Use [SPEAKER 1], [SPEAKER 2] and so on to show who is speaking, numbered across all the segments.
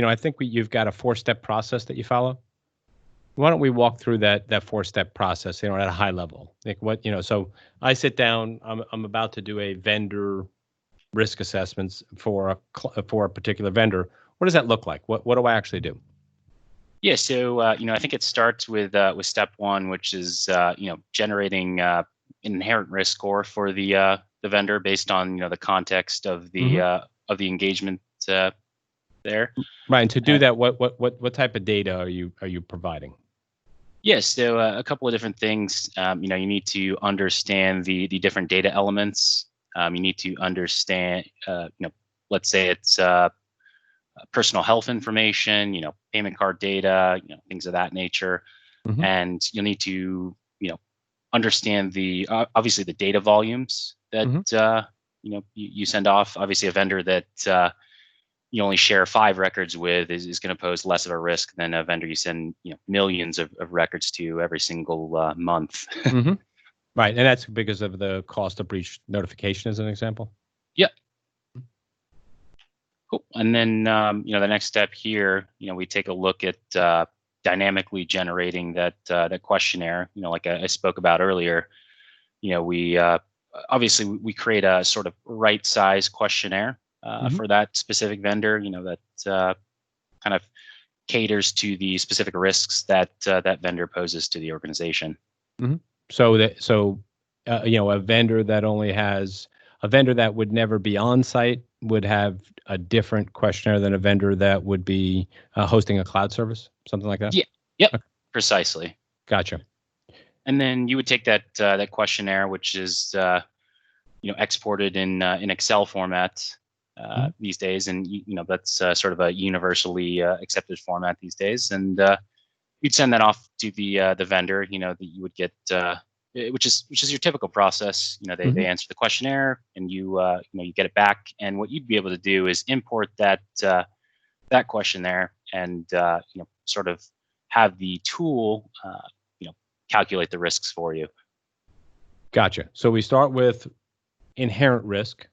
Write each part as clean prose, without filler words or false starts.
[SPEAKER 1] I think you've got a 4-step process that you follow. Why don't we walk through that 4-step process, at a high level? Like so I sit down, I'm about to do a vendor risk assessments for a particular vendor. What does that look like? What do I actually do?
[SPEAKER 2] Yeah, so I think it starts with step one, which is generating an inherent risk score for the vendor based on the context of the engagement there.
[SPEAKER 1] Right, and to do that, what type of data are you providing?
[SPEAKER 2] Yes, so a couple of different things. You need to understand the different data elements. You need to understand, let's say it's personal health information, payment card data, things of that nature. And you'll need to, understand the obviously the data volumes that you send off. Obviously, a vendor that you only share 5 records with is going to pose less of a risk than a vendor you send millions of records to every single month.
[SPEAKER 1] Right, and that's because of the cost of breach notification, as an example.
[SPEAKER 2] Yep. Cool. And then the next step here, we take a look at dynamically generating that questionnaire. Like I spoke about earlier. We obviously we create a sort of right size questionnaire for that specific vendor, that kind of caters to the specific risks that that vendor poses to the organization.
[SPEAKER 1] So a vendor that only has a vendor that would never be on site would have a different questionnaire than a vendor that would be hosting a cloud service, something like that.
[SPEAKER 2] Yeah. Yep. Okay. Precisely.
[SPEAKER 1] Gotcha.
[SPEAKER 2] And then you would take that questionnaire, which is exported in Excel format these days, and that's sort of a universally accepted format these days. And you'd send that off to the vendor. That you would get, which is your typical process. They answer the questionnaire, and you get it back. And what you'd be able to do is import that questionnaire, and sort of have the tool calculate the risks for you.
[SPEAKER 1] Gotcha. So we start with inherent risk.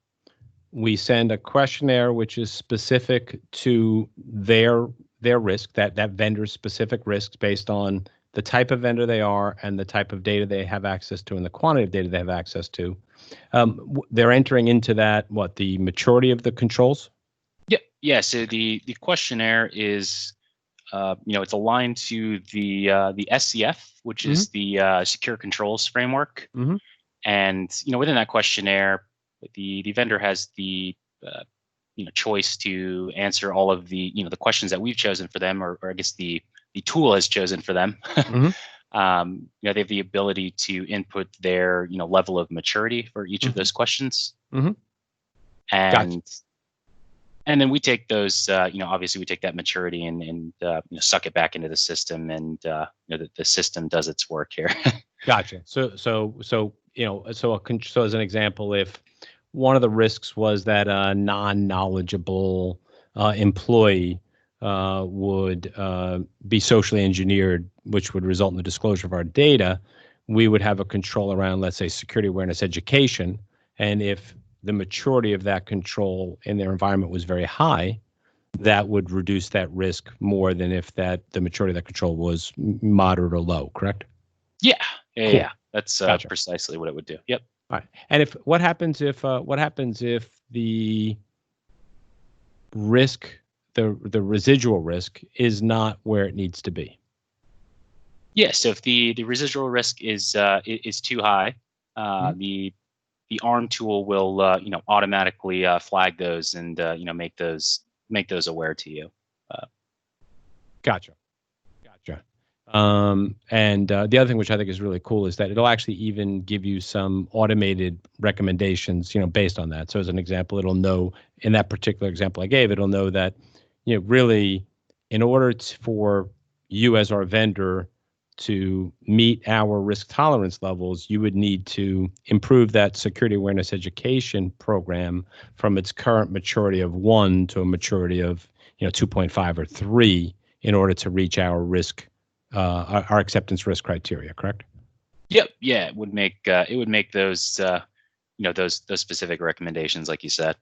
[SPEAKER 1] We send a questionnaire which is specific to their risk, that vendor's specific risks based on the type of vendor they are and the type of data they have access to and the quantity of data they have access to. They're entering into that, the maturity of the controls?
[SPEAKER 2] Yeah. So the questionnaire is, it's aligned to the SCF, which is the Secure Controls Framework. And within that questionnaire, the vendor has the choice to answer all of the the questions that we've chosen for them, or I guess the tool has chosen for them. They have the ability to input their level of maturity for each of those questions. And
[SPEAKER 1] Gotcha.
[SPEAKER 2] And then we take those, obviously we take that maturity and suck it back into the system, and the system does its work here.
[SPEAKER 1] Gotcha. So as an example, if one of the risks was that a non-knowledgeable employee would be socially engineered, which would result in the disclosure of our data, we would have a control around, let's say, security awareness education. And if the maturity of that control in their environment was very high, that would reduce that risk more than if the maturity of that control was moderate or low, correct?
[SPEAKER 2] Yeah.
[SPEAKER 1] Cool.
[SPEAKER 2] Yeah. That's
[SPEAKER 1] Gotcha.
[SPEAKER 2] Precisely what it would do. Yep.
[SPEAKER 1] All right. And what happens if the risk, the residual risk, is not where it needs to be?
[SPEAKER 2] Yeah. So if the residual risk is too high, the ARM tool will automatically flag those and make those aware to you.
[SPEAKER 1] Gotcha. And the other thing which I think is really cool is that it'll actually even give you some automated recommendations, based on that. So as an example, it'll know, in that particular example I gave, it'll know that, really, in order for you as our vendor to meet our risk tolerance levels, you would need to improve that security awareness education program from its current maturity of 1 to a maturity of 2.5 or 3 in order to reach our risk, our acceptance risk criteria. Correct?
[SPEAKER 2] Yep. Yeah, it would make those those specific recommendations, like you said.